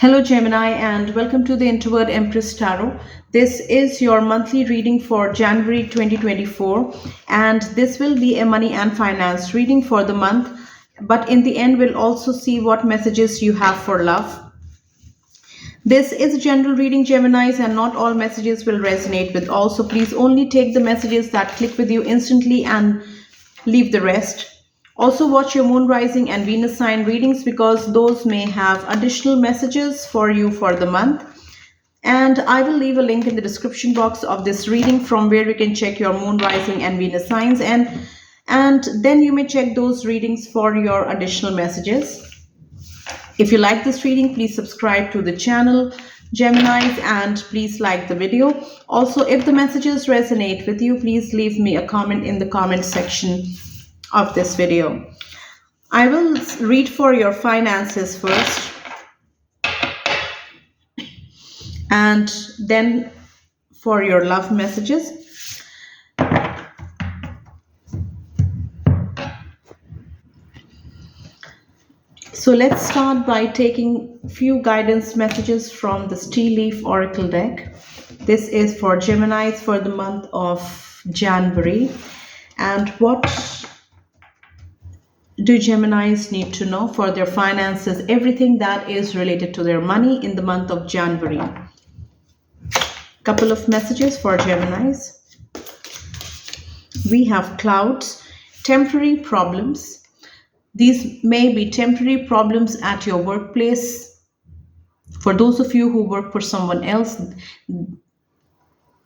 Hello, Gemini, and welcome to the Introvert Empress Tarot. This is your monthly reading for January 2024, and this will be a money and finance reading for the month. But in the end, we'll also see what messages you have for love. This is a general reading, Geminis, and not all messages will resonate with all. So please only take the messages that click with you instantly and leave the rest. Also watch your moon rising and Venus sign readings because those may have additional messages for you for the month. And I will leave a link in the description box of this reading from where you can check your moon rising and Venus signs, and then you may check those readings for your additional messages. If you like this reading, please subscribe to the channel, Geminis, and please like the video. Also, if the messages resonate with you, please leave me a comment in the comment section of this video. I will read for your finances first and then for your love messages. So let's start by taking a few guidance messages from the Tea Leaf Oracle deck. This is for Geminis for the month of January. And what do Geminis need to know for their finances? Everything that is related to their money in the month of January. Couple of messages for Geminis. We have clouds, temporary problems. These may be temporary problems at your workplace. For those of you who work for someone else,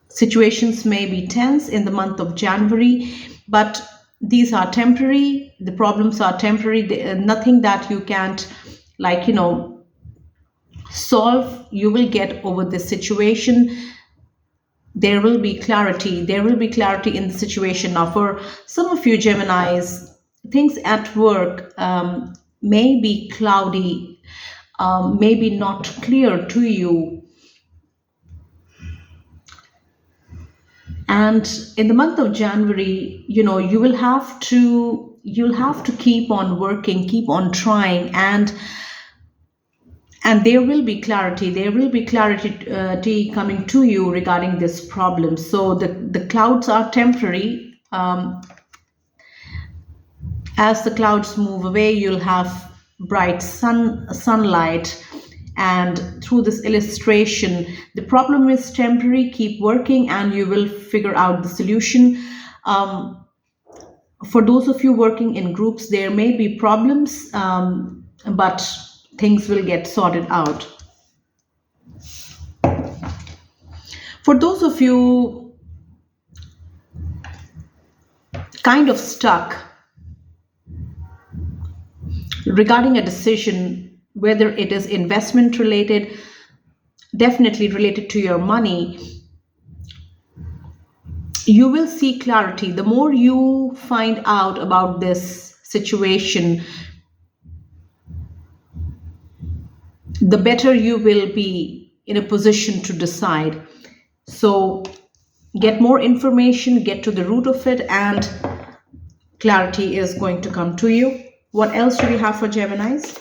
situations may be tense in the month of January, but these are temporary. The problems are temporary. Nothing that you can't, solve. You will get over this situation. There will be clarity. There will be clarity in the situation. Now, for some of you Geminis, things at work may be cloudy, maybe not clear to you. And in the month of January, you'll have to keep on working, keep on trying, and there will be clarity. There will be clarity coming to you regarding this problem. So the clouds are temporary. As the clouds move away, you'll have bright sunlight. And through this illustration, the problem is temporary. Keep working and you will figure out the solution. For those of you working in groups, there may be problems, but things will get sorted out. For those of you kind of stuck regarding a decision, whether it is investment related, definitely related to your money, you will see clarity. The more you find out about this situation, the better you will be in a position to decide. So get more information, get to the root of it, and clarity is going to come to you. What else do we have for Geminis?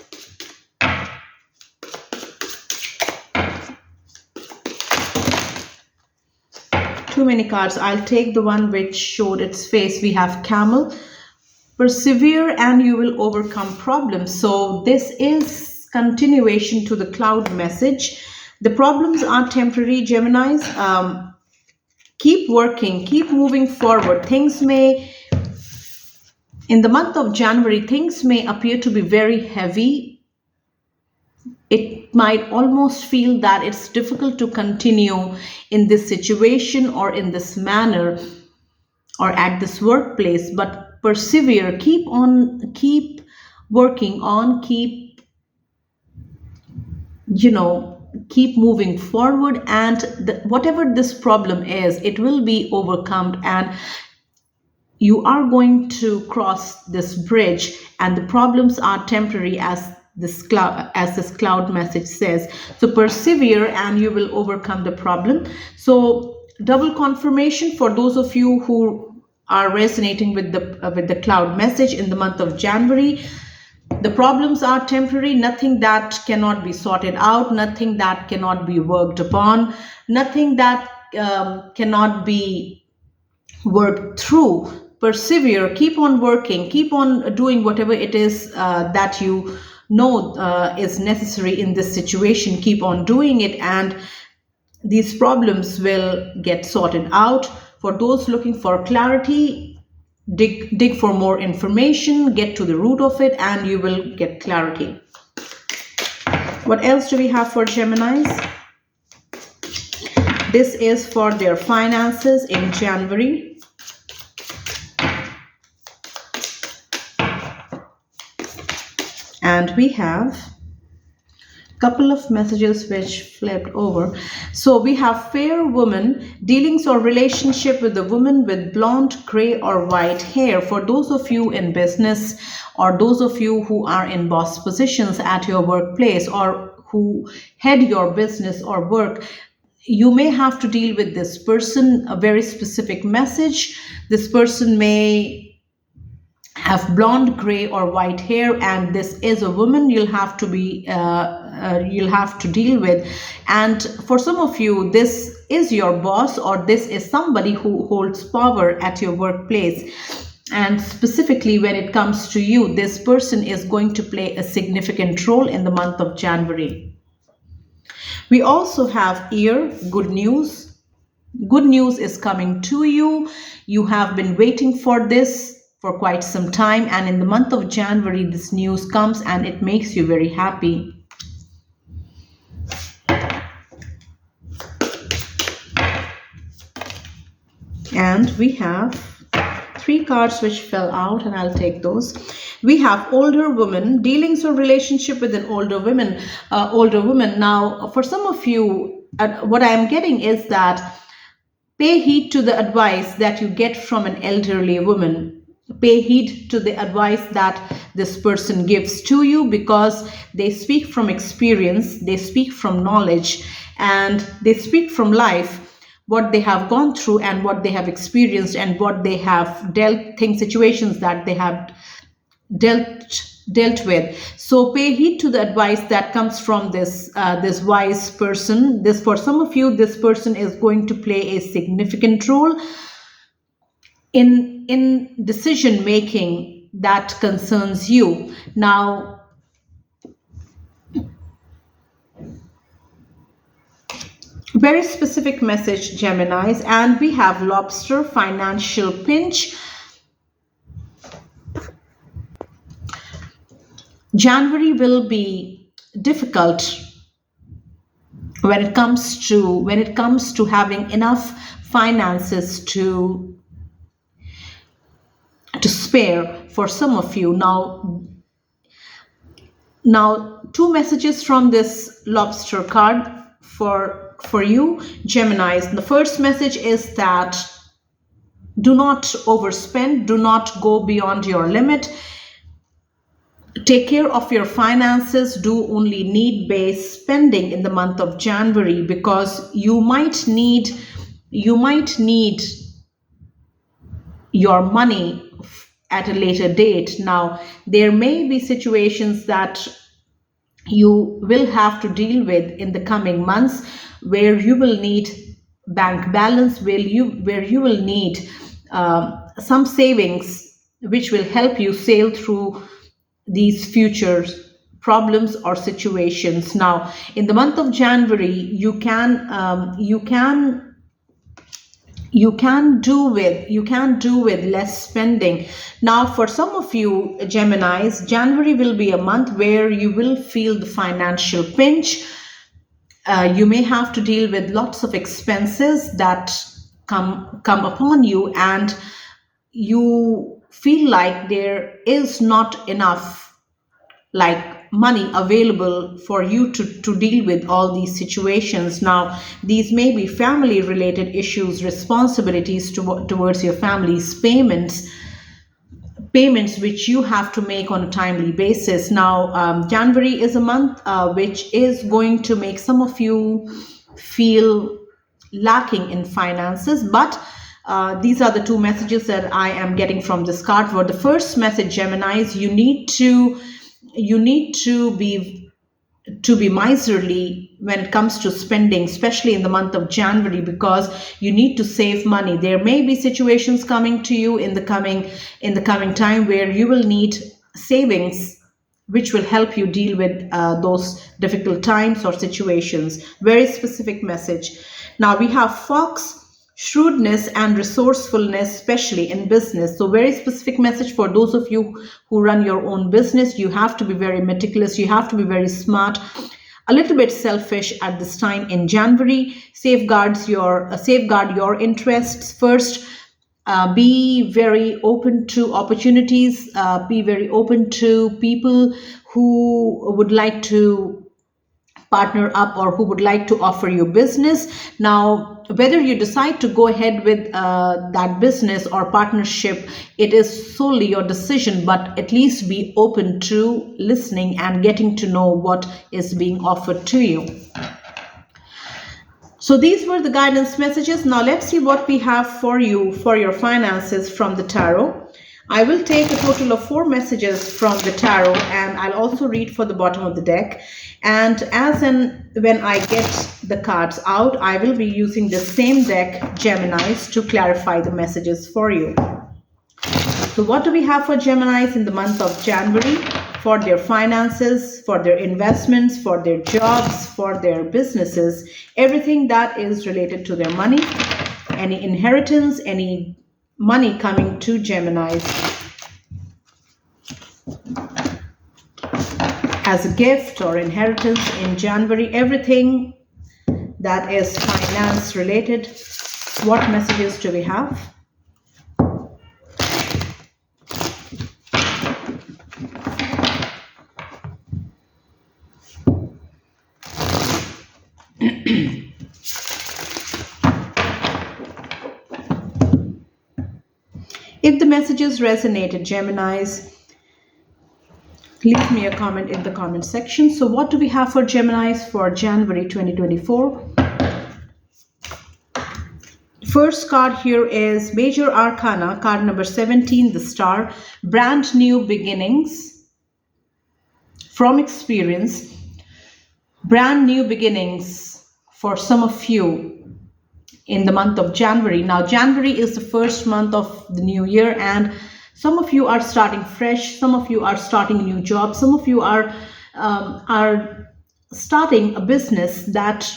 Too many cards. I'll take the one which showed its face. We have Camel. Persevere and you will overcome problems. So this is continuation to the cloud message. The problems are temporary, Geminis. Keep working, keep moving forward. In the month of January, things may appear to be very heavy. It might almost feel that it's difficult to continue in this situation or in this manner or at this workplace, but persevere, keep working on, keep moving forward, and whatever this problem is, it will be overcome, and you are going to cross this bridge, and the problems are temporary, as this cloud message says. So persevere and you will overcome the problem. So double confirmation for those of you who are resonating with the cloud message in the month of January. The problems are temporary, nothing that cannot be sorted out, nothing that cannot be worked upon, nothing that cannot be worked through. Persevere, keep on working, keep on doing whatever it is that you know is necessary in this situation. Keep on doing it, and these problems will get sorted out. For those looking for clarity, dig for more information, get to the root of it, and you will get clarity. What else do we have for Geminis? This is for their finances in January. And we have couple of messages which flipped over. So we have fair woman, dealings or relationship with a woman with blonde, gray or white hair. For those of you in business, or those of you who are in boss positions at your workplace, or who head your business or work, you may have to deal with this person, a very specific message. This person may have blonde, gray or white hair, and this is a woman you'll have to deal with. And for some of you, this is your boss, or this is somebody who holds power at your workplace. And specifically when it comes to you, this person is going to play a significant role in the month of January. We also have here good news. Good news is coming to you. You have been waiting for this for quite some time, and in the month of January this news comes and it makes you very happy. And we have 3 cards which fell out, and I'll take those. We have older woman, dealings or relationship with an older woman. Now, for some of you, what I am getting is that pay heed to the advice that you get from an elderly woman. Pay heed to the advice that this person gives to you, because they speak from experience, they speak from knowledge, and they speak from life, what they have gone through and what they have experienced and what they have situations that they have dealt with. So pay heed to the advice that comes from this wise person. This, for some of you, this person is going to play a significant role in decision making that concerns you. Now, very specific message, Geminis, and we have lobster, financial pinch. January will be difficult when it comes to having enough finances to spare for some of you. Now 2 messages from this lobster card for you, Geminis. The first message is that do not overspend, do not go beyond your limit. Take care of your finances. Do only need-based spending in the month of January, because you might need your money at a later date. Now, there may be situations that you will have to deal with in the coming months where you will need bank balance, where you will need some savings which will help you sail through these future problems or situations. Now, in the month of January, you can do with less spending. Now, for some of you, Geminis, January will be a month where you will feel the financial pinch. You may have to deal with lots of expenses that come upon you, and you feel like there is not enough money available for you to deal with all these situations. Now, these may be family related issues, responsibilities towards your family's payments which you have to make on a timely basis. Now, January is a month which is going to make some of you feel lacking in finances, but these are the 2 messages that I am getting from this card. For the first message, Geminis, you need to you need to be miserly when it comes to spending, especially in the month of January, because you need to save money. There may be situations coming to you in the coming time where you will need savings, which will help you deal with those difficult times or situations. Very specific message. Now we have Fox, shrewdness and resourcefulness, especially in business. So very specific message for those of you who run your own business. You have to be very meticulous, you have to be very smart, a little bit selfish at this time in January. Safeguard your interests first. Be very open to opportunities, be very open to people who would like to partner up or who would like to offer you business. Now, whether you decide to go ahead with that business or partnership, it is solely your decision, but at least be open to listening and getting to know what is being offered to you. So these were the guidance messages. Now let's see what we have for you for your finances from the tarot. I will take a total of 4 messages from the tarot, and I'll also read for the bottom of the deck. And when I get the cards out, I will be using the same deck, Geminis, to clarify the messages for you. So what do we have for Geminis in the month of January? For their finances, for their investments, for their jobs, for their businesses, everything that is related to their money, any inheritance, any money coming to Geminis as a gift or inheritance in January, everything that is finance related. What messages do we have? If the messages resonated, Geminis, leave me a comment in the comment section. So what do we have for Geminis for January 2024? First card here is Major Arcana, card number 17, the Star. Brand new beginnings from experience. Brand new beginnings for some of you in the month of January. Now, January is the first month of the new year, and some of you are starting fresh. Some of you are starting a new job. Some of you are starting a business that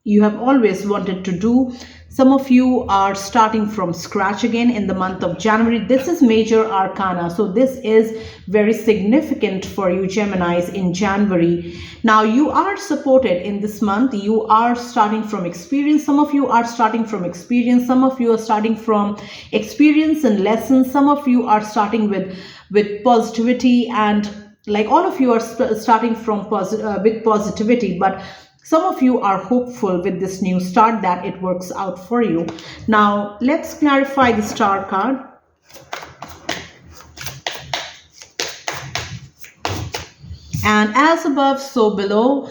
you have always wanted to do. Some of you are starting from scratch again in the month of January. This is Major Arcana. So this is very significant for you, Geminis, in January. Now, you are supported in this month. You are starting from experience. Some of you are starting from experience. Some of you are starting from experience and lessons. Some of you are starting with positivity, and like all of you are starting from with positivity, but some of you are hopeful with this new start that it works out for you. Now, let's clarify the Star card. And as above, so below.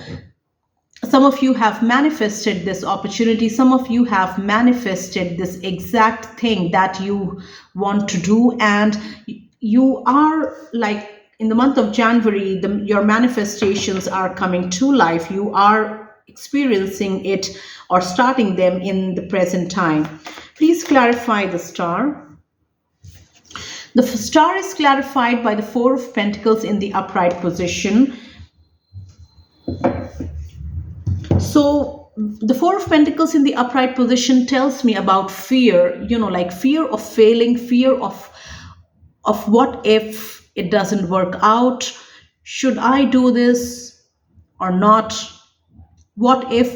Some of you have manifested this opportunity. Some of you have manifested this exact thing that you want to do. And you are like, in the month of January, your manifestations are coming to life. You are experiencing it or starting them in the present time. Please clarify the Star. The Star is clarified by the 4 of Pentacles in the upright position. So the 4 of Pentacles in the upright position tells me about fear, like fear of failing, fear of what if it doesn't work out? Should I do this or not? What if?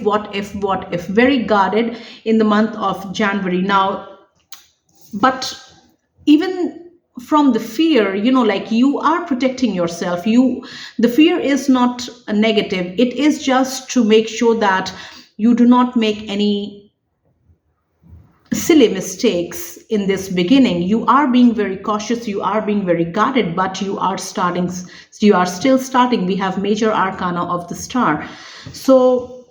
Very guarded in the month of January. Now, but even from the fear, like you are protecting yourself. The fear is not a negative. It is just to make sure that you do not make any silly mistakes in this beginning. You are being very cautious, you are being very guarded, but you are still starting. We have Major Arcana of the Star. So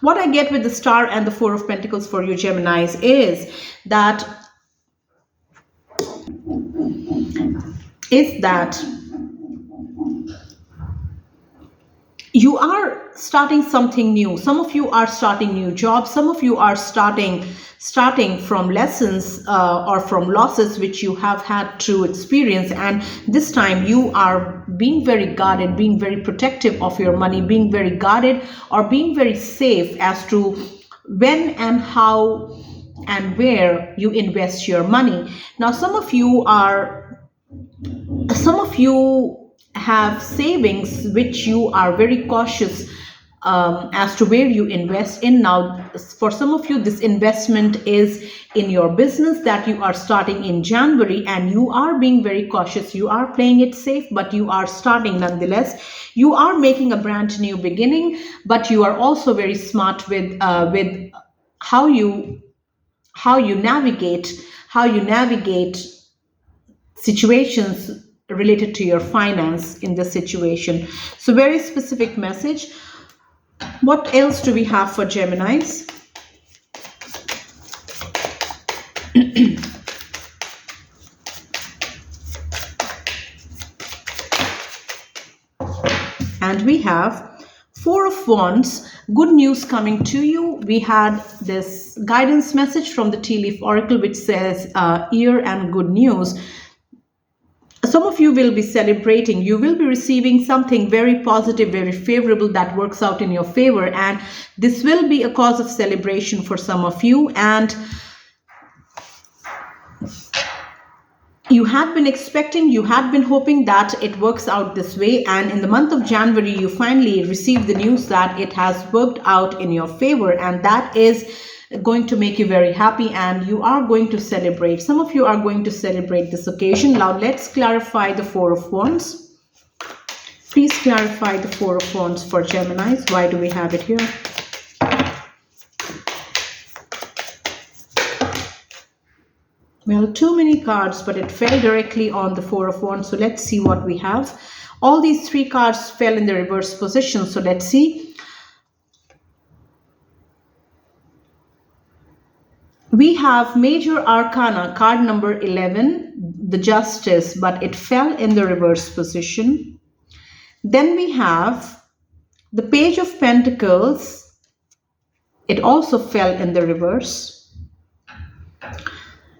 what I get with the Star and the 4 of Pentacles for you, Geminis, is that is that you are starting something new. Some of you are starting new jobs. Some of you are starting from lessons or from losses which you have had to experience, and this time you are being very guarded, being very protective of your money, being very guarded or being very safe as to when and how and where you invest your money. Now some of you have savings which you are very cautious as to where you invest in. Now, for some of you, this investment is in your business that you are starting in January, and you are being very cautious. You are playing it safe, but you are starting nonetheless. You are making a brand new beginning, but you are also very smart with how you navigate situations related to your finance in this situation. So very specific message. What else do we have for Geminis? And we have Four of Wands, good news coming to you. We had this guidance message from the Tea Leaf Oracle which says ear and good news. Some of you will be celebrating. You will be receiving something very positive, very favorable that works out in your favor, and this will be a cause of celebration for some of you. And you had been expecting, you had been hoping that it works out this way, and in the month of January you finally received the news that it has worked out in your favor, and that is going to make you very happy, and you are going to celebrate. Some of you are going to celebrate this occasion. Now let's clarify the Four of Wands. Please clarify the Four of Wands for Geminis. Why do we have it here? Well, too many cards, but it fell directly on the Four of Wands. So let's see what we have. All these three cards fell in the reverse position. So let's see. We have Major Arcana, card number 11, the Justice, but it fell in the reverse position. Then we have the Page of Pentacles. It also fell in the reverse.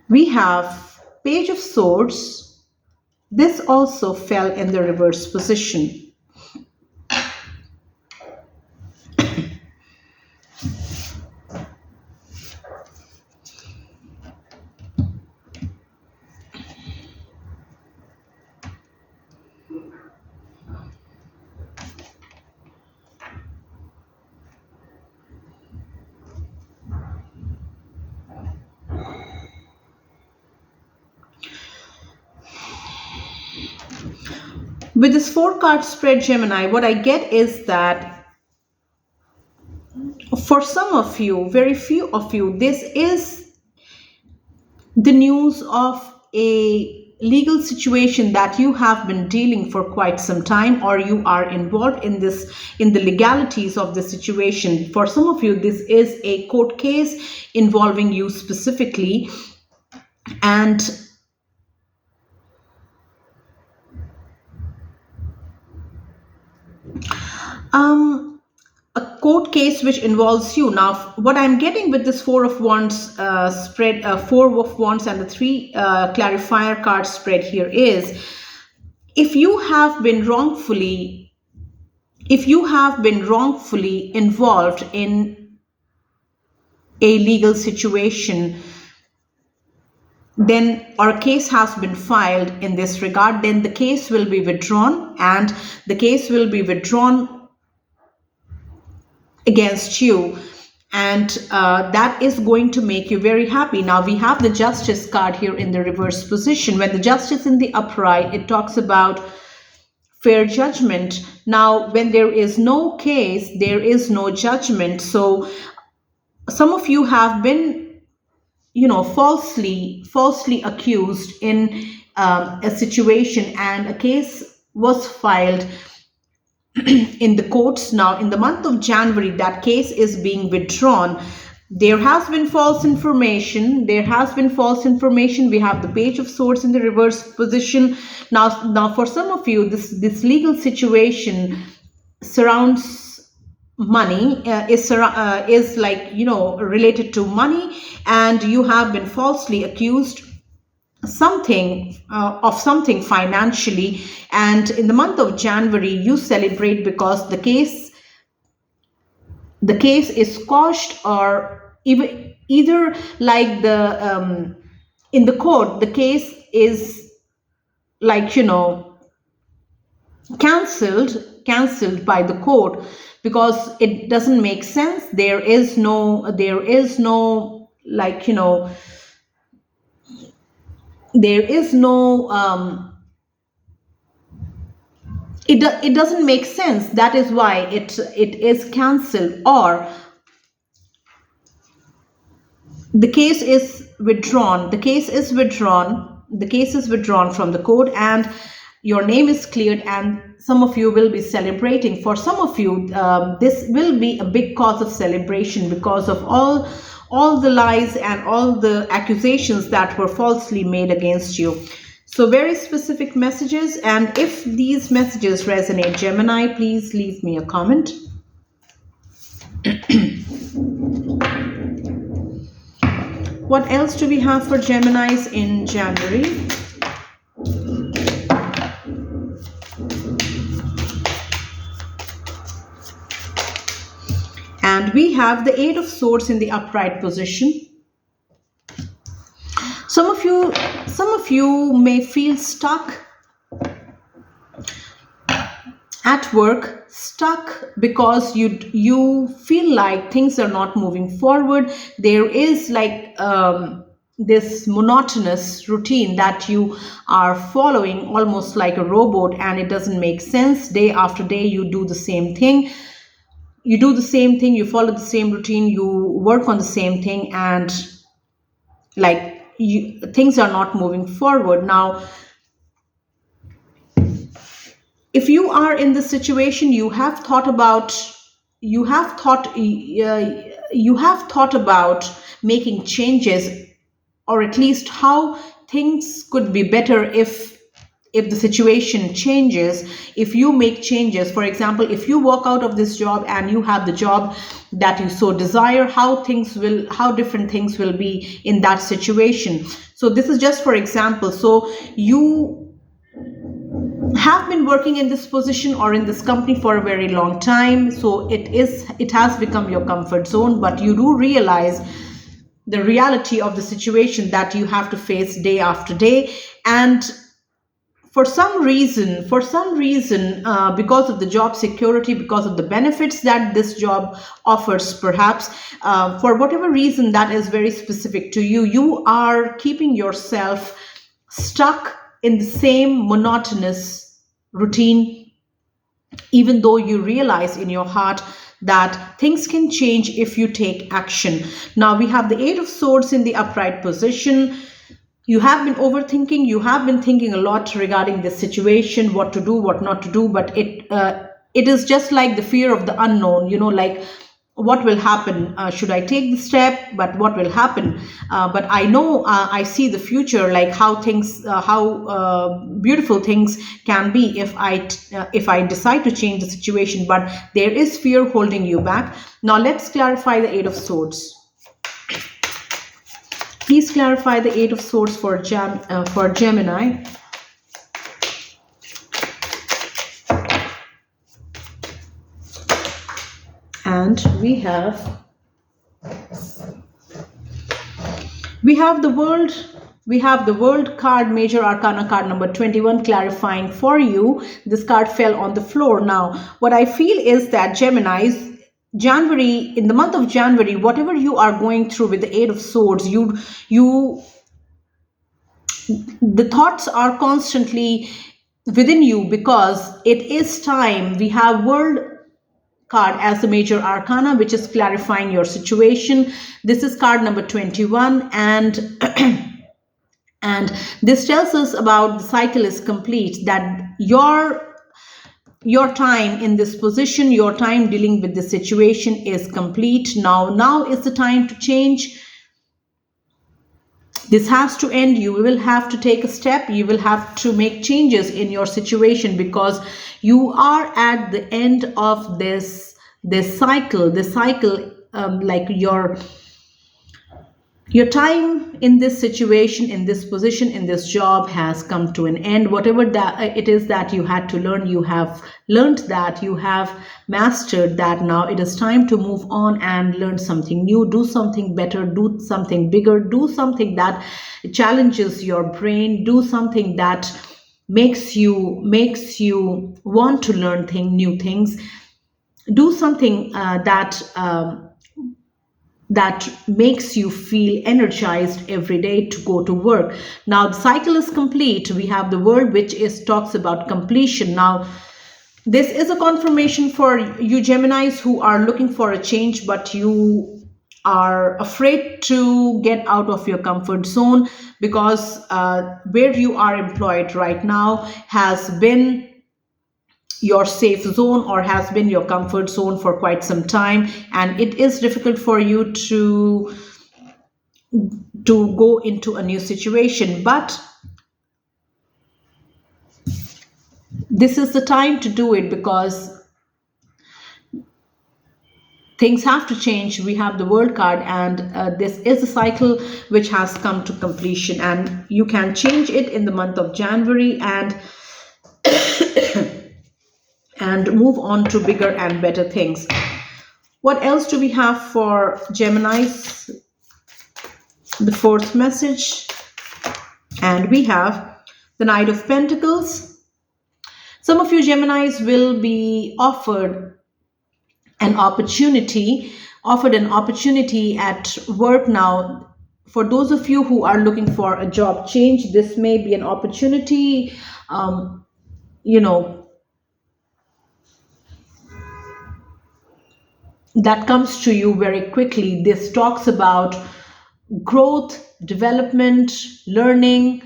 We have Page of Swords. This also fell in the reverse position. With this 4-card spread, Gemini, what I get is that for some of you, very few of you, this is the news of a legal situation that you have been dealing for quite some time, or you are involved in the legalities of the situation. For some of you, this is a court case involving you specifically, and a court case which involves you. Now, what I'm getting with this Four of Wands spread, Four of Wands and the 3 clarifier card spread here is, if you have been wrongfully involved in a legal situation, then, or a case has been filed in this regard, then the case will be withdrawn, and the case will be withdrawn against you, and that is going to make you very happy. Now we have the Justice card here in the reverse position. When the Justice in the upright, it talks about fair judgment. Now when there is no case, there is no judgment. So some of you have been, falsely accused in a situation, and a case was filed in the courts. Now in the month of January, that case is being withdrawn, There has been false information. There has been false information. We have the Page of Swords in the reverse position. Now for some of you, this legal situation surrounds money, is like, related to money, and you have been falsely accused of something financially. And in the month of January, you celebrate because the case is quashed, or either like in the court, the case is like, cancelled by the court, because it doesn't make sense. There is no like, there is no it doesn't make sense. That is why it is cancelled, or the case is withdrawn. The case is withdrawn from the court, and your name is cleared, and some of you will be celebrating. For some of you, this will be a big cause of celebration because of all the lies and all the accusations that were falsely made against you. So very specific messages, and if these messages resonate, Gemini, please leave me a comment. What else do we have for Geminis in January? And we have the Eight of Swords in the upright position. Some of you may feel stuck at work, stuck because you feel like things are not moving forward. There is like this monotonous routine that you are following, almost like a robot, and it doesn't make sense. Day after day, you do the same thing. You follow the same routine, you work on the same thing, and like things are not moving forward. Now, if you are in this situation, you have thought about making changes, or at least how things could be better if the situation changes, if you make changes. For example, if you walk out of this job and you have the job that you so desire, how different things will be in that situation. So this is just for example. So you have been working in this position or in this company for a very long time, so it has become your comfort zone, but you do realize the reality of the situation that you have to face day after day. And for some reason, because of the job security, because of the benefits that this job offers, perhaps, for whatever reason that is very specific to you, you are keeping yourself stuck in the same monotonous routine, even though you realize in your heart that things can change if you take action. Now we have the Eight of Swords in the upright position. You have been overthinking, you have been thinking a lot regarding this situation, what to do, what not to do, but it is just like the fear of the unknown, like what will happen? Should I take the step? But what will happen? But I know, I see the future, like how beautiful things can be if I decide to change the situation, but there is fear holding you back. Now let's clarify the Eight of Swords. Please clarify the Eight of Swords for Gemini. And we have the World card, Major Arcana card number 21, clarifying for you. This card fell on the floor. Now, what I feel is that Geminis, in the month of January, whatever you are going through with the Eight of Swords, the thoughts are constantly within you, because it is time. We have World card as the Major Arcana, which is clarifying your situation. This is card number 21, and and this tells us about the cycle is complete, that your time in this position, your time dealing with the situation is complete. Now is the time to change. This has to end. You will have to take a step. You will have to make changes in your situation, because you are at the end of this cycle. This cycle, like your time in this situation, in this position, in this job has come to an end. Whatever that it is that you had to learn, you have learned that, you have mastered that. Now it is time to move on and learn something new, do something better, do something bigger, do something that challenges your brain, do something that makes you want to learn new things, do something that makes you feel energized every day to go to work. Now the cycle is complete. We have the word which is talks about completion. Now this is a confirmation for you Geminis who are looking for a change, but you are afraid to get out of your comfort zone, because where you are employed right now has been your safe zone, or has been your comfort zone for quite some time, and it is difficult for you to go into a new situation. But this is the time to do it, because things have to change. We have the world card, and this is a cycle which has come to completion, and you can change it in the month of January, and move on to bigger and better things. What else do we have for Geminis? The fourth message, and we have the Knight of Pentacles. Some of you Geminis will be offered an opportunity at work. Now for those of you who are looking for a job change, this may be an opportunity, you know, that comes to you very quickly. This talks about growth, development, learning,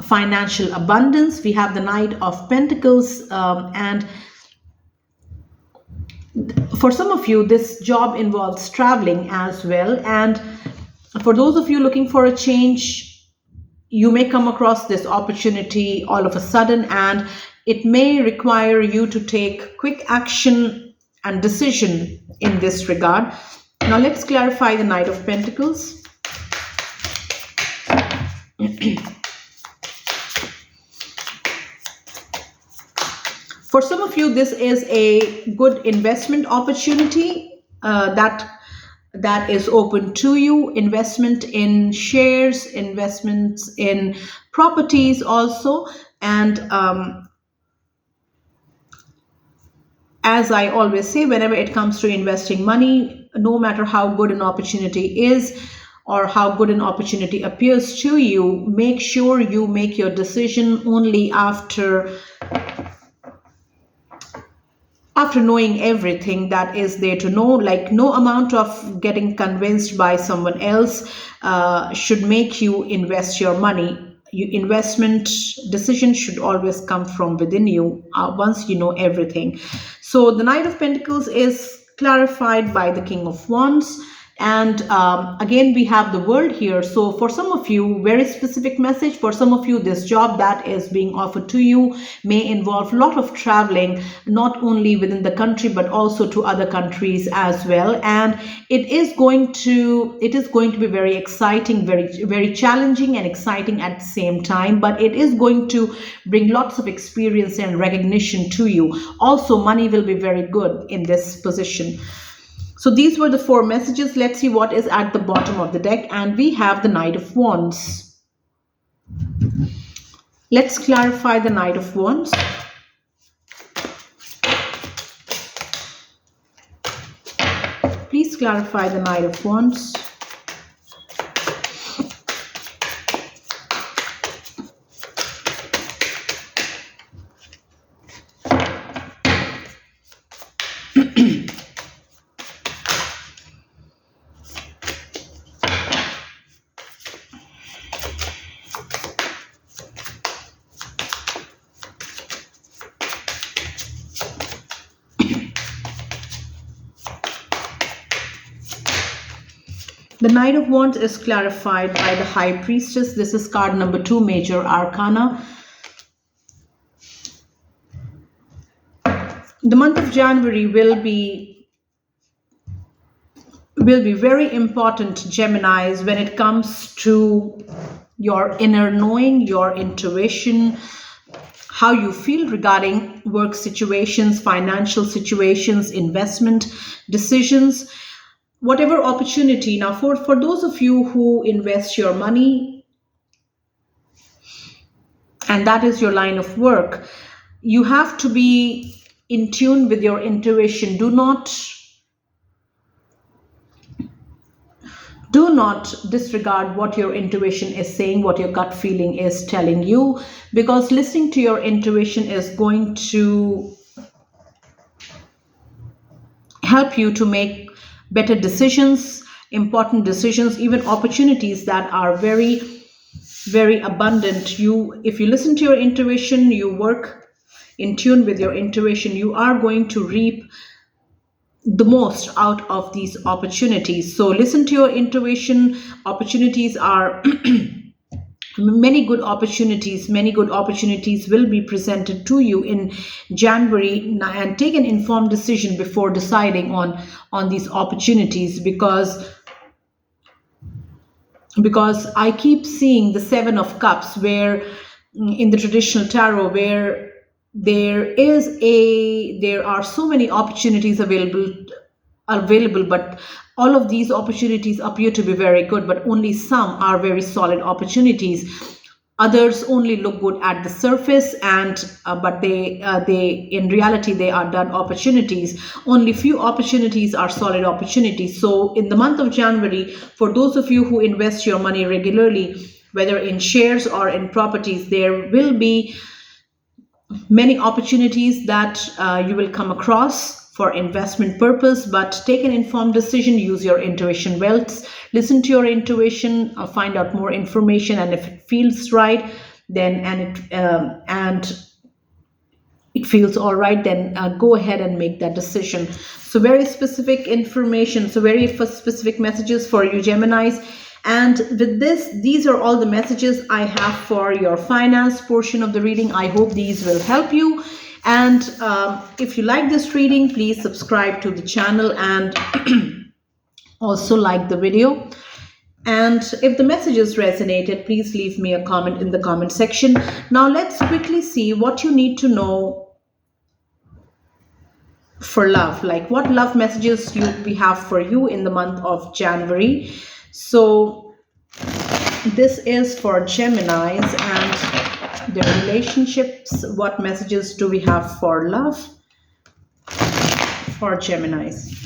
financial abundance. We have the Knight of Pentacles, and for some of you this job involves traveling as well. And for those of you looking for a change, you may come across this opportunity all of a sudden, and it may require you to take quick action and decision in this regard. Now let's clarify the Knight of Pentacles. For some of you, this is a good investment opportunity that is open to you. Investment in shares, investments in properties also. And as I always say, whenever it comes to investing money, no matter how good an opportunity is or how good an opportunity appears to you, make sure you make your decision only after knowing everything that is there to know. Like, no amount of getting convinced by someone else should make you invest your money. Investment decision should always come from within you once you know everything. So the Knight of Pentacles is clarified by the King of Wands. And again, we have the World here. So for some of you, very specific message. For some of you, this job that is being offered to you may involve a lot of traveling, not only within the country, but also to other countries as well. And it is going to be very exciting, very, very challenging and exciting at the same time. But it is going to bring lots of experience and recognition to you. Also, money will be very good in this position. So these were the four messages. Let's see what is at the bottom of the deck. And we have the Knight of Wands. Let's clarify the Knight of Wands. Please clarify the Knight of Wands. The Knight of Wands is clarified by the High Priestess. This is card number 2, Major Arcana. The month of January will be very important, Geminis, when it comes to your inner knowing, your intuition, how you feel regarding work situations, financial situations, investment decisions, whatever opportunity. Now, for those of you who invest your money, and that is your line of work, you have to be in tune with your intuition. Do not disregard what your intuition is saying, what your gut feeling is telling you, because listening to your intuition is going to help you to make better decisions, important decisions, even opportunities that are very, very abundant. If you listen to your intuition, you work in tune with your intuition, you are going to reap the most out of these opportunities. So listen to your intuition. Opportunities are many good opportunities will be presented to you in January, and take an informed decision before deciding on these opportunities, because I keep seeing the 7 of Cups, where in the traditional tarot, where there are so many opportunities available, but all of these opportunities appear to be very good, but only some are very solid opportunities. Others only look good at the surface, and but they in reality they are dud opportunities. Only few opportunities are solid opportunities. So in the month of January, for those of you who invest your money regularly, whether in shares or in properties, there will be many opportunities that you will come across for investment purpose, but take an informed decision. Use your intuition well. Listen to your intuition, find out more information, and if it feels right, then and it feels all right, then go ahead and make that decision. So very specific information, so very specific messages for you, Geminis. And with this, these are all the messages I have for your finance portion of the reading. I hope these will help you. And if you like this reading, please subscribe to the channel and also like the video. And if the messages resonated, please leave me a comment in the comment section. Now let's quickly see what you need to know for love, like what love messages we have for you in the month of January. So this is for Geminis and their relationships. What messages do we have for love for Geminis?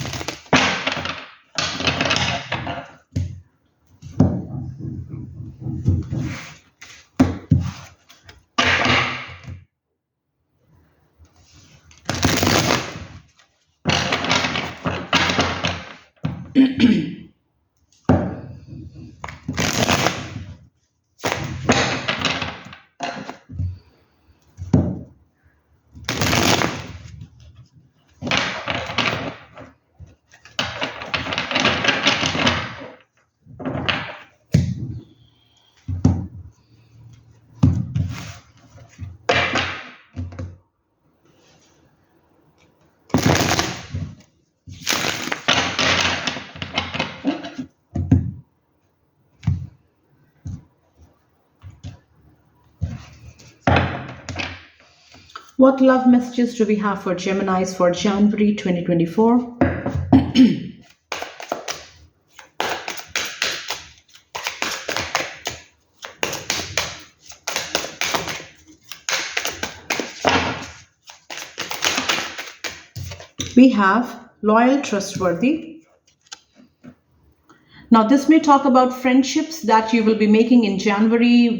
What love messages do we have for Geminis for January 2024? We have loyal, trustworthy. Now, this may talk about friendships that you will be making in January,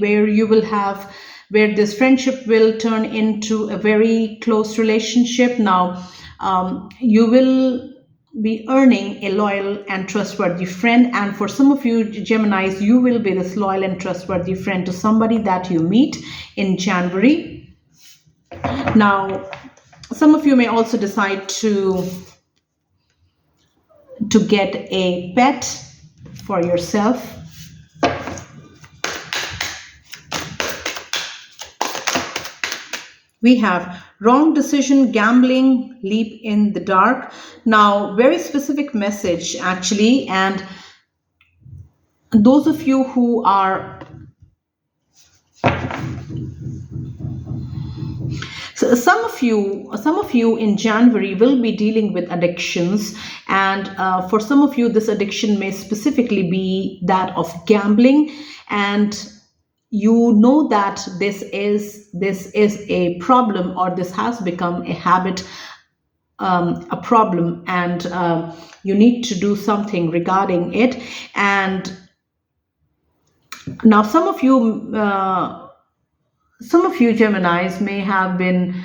where this friendship will turn into a very close relationship. Now, you will be earning a loyal and trustworthy friend. And for some of you Geminis, you will be this loyal and trustworthy friend to somebody that you meet in January. Now, some of you may also decide to get a pet for yourself. We have wrong decision, gambling, leap in the dark. Now, very specific message actually, and those of you who are, so some of you in January will be dealing with addictions, and for some of you, this addiction may specifically be that of gambling, and you know that this is a problem, or this has become a habit, a problem, and you need to do something regarding it. And now some of you Geminis may have been,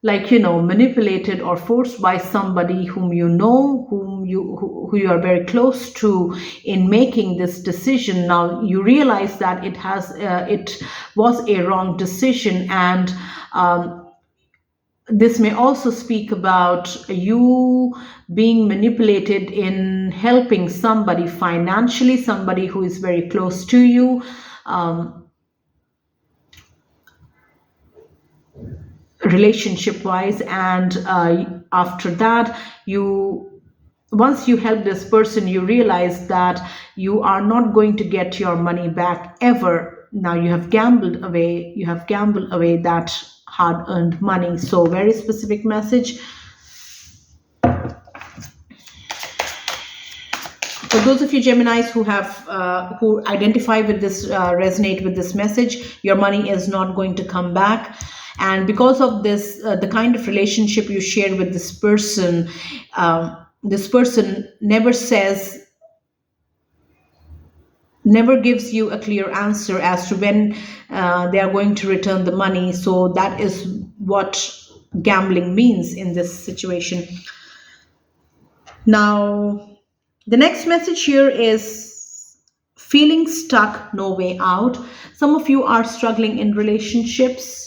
like, manipulated or forced by somebody whom you know, who you are very close to, in making this decision. Now you realize that it was a wrong decision, and this may also speak about you being manipulated in helping somebody financially, somebody who is very close to you. Relationship wise, and after that, once you help this person, you realize that you are not going to get your money back ever. Now you have gambled away that hard earned money. So very specific message for those of you Geminis who identify with this, resonate with this message. Your money is not going to come back. And because of this, the kind of relationship you share with this person never gives you a clear answer as to when they are going to return the money. So that is what gambling means in this situation. Now, the next message here is feeling stuck, no way out. Some of you are struggling in relationships.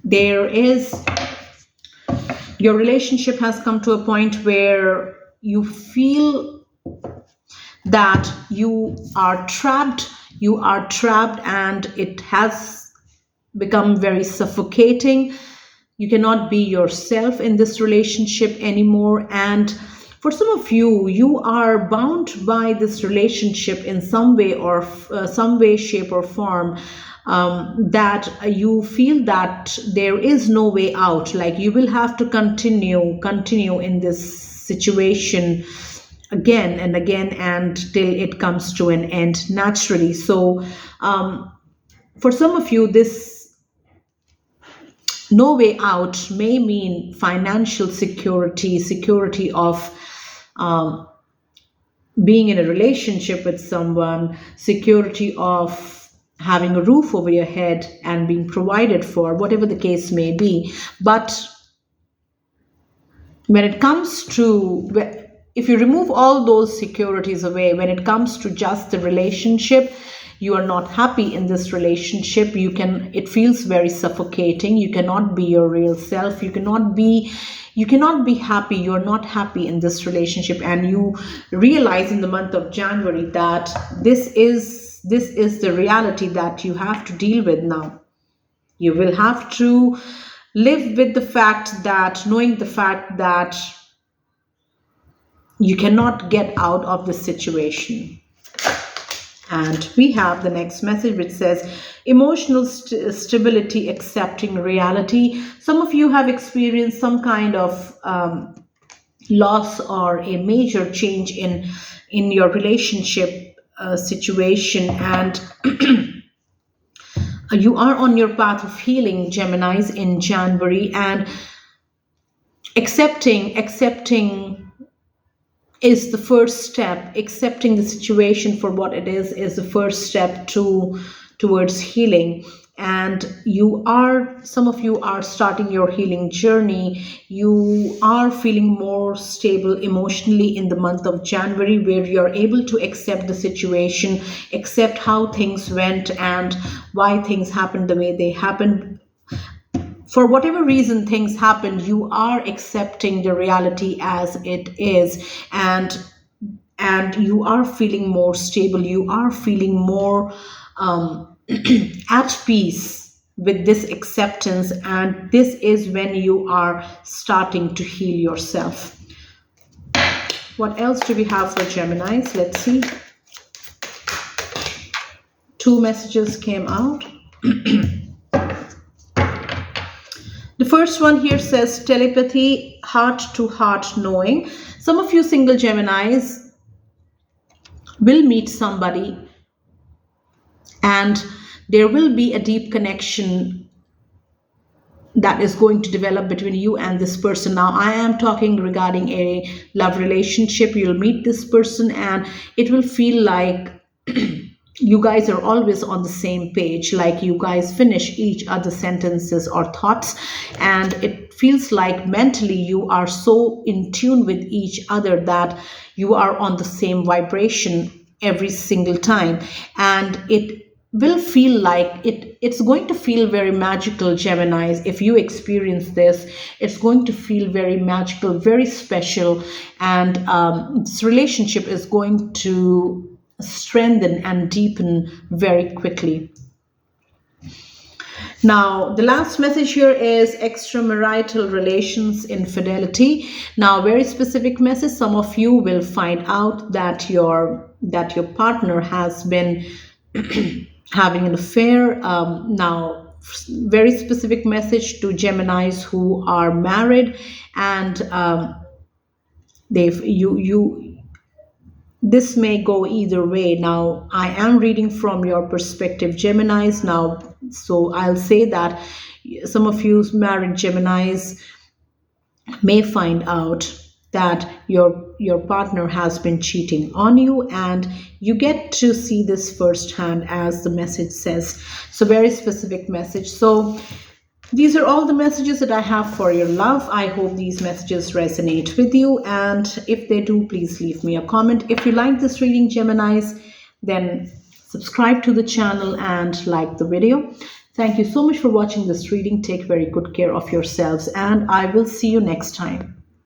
Your relationship has come to a point where you feel that you are trapped, and it has become very suffocating. You cannot be yourself in this relationship anymore, and for some of you, you are bound by this relationship in some way, or some way, shape, or form, that you feel that there is no way out. Like you will have to continue in this situation again and again, and till it comes to an end naturally. So for some of you, this no way out may mean financial security of being in a relationship with someone, security of having a roof over your head and being provided for, whatever the case may be. But when it comes to, if you remove all those securities away, when it comes to just the relationship, you are not happy in this relationship. It feels very suffocating. You cannot be your real self. You cannot be happy. You're not happy in this relationship. And you realize in the month of January that this is the reality that you have to deal with now. You will have to live with the fact that, knowing the fact that you cannot get out of the situation. And we have the next message, which says emotional stability, accepting reality. Some of you have experienced some kind of loss or a major change in your relationship situation, and you are on your path of healing, Geminis, in January. And accepting is the first step. Accepting the situation for what it is the first step towards healing. And some of you are starting your healing journey. You are feeling more stable emotionally in the month of January, where you're able to accept the situation, accept how things went and why things happened the way they happened. For whatever reason things happened, you are accepting the reality as it is, and and you are feeling more stable, you are feeling more at peace with this acceptance, and this is when you are starting to heal yourself. What else do we have for Geminis? Let's see. Two messages came out. The first one here says telepathy, heart to heart knowing. Some of you single Geminis will meet somebody and there will be a deep connection that is going to develop between you and this person. Now, I am talking regarding a love relationship. You'll meet this person and it will feel like you guys are always on the same page, like you guys finish each other's sentences or thoughts, and it feels like mentally you are so in tune with each other that you are on the same vibration every single time, and it will feel like it's going to feel very magical, Geminis. If you experience this, it's going to feel very magical, very special, and this relationship is going to strengthen and deepen very quickly. Now, the last message here is extramarital relations, infidelity. Now, very specific message. Some of you will find out that your partner has been having an affair. Now, very specific message to Geminis who are married, and this may go either way. Now, I am reading from your perspective, Geminis. Now, so I'll say that some of you married Geminis may find out that your partner has been cheating on you, and you get to see this firsthand, as the message says. So very specific message. So these are all the messages that I have for your love. I hope these messages resonate with you, and if they do, please leave me a comment. If you like this reading, Geminis, then subscribe to the channel and like the video. Thank you so much for watching this reading. Take very good care of yourselves, and I will see you next time.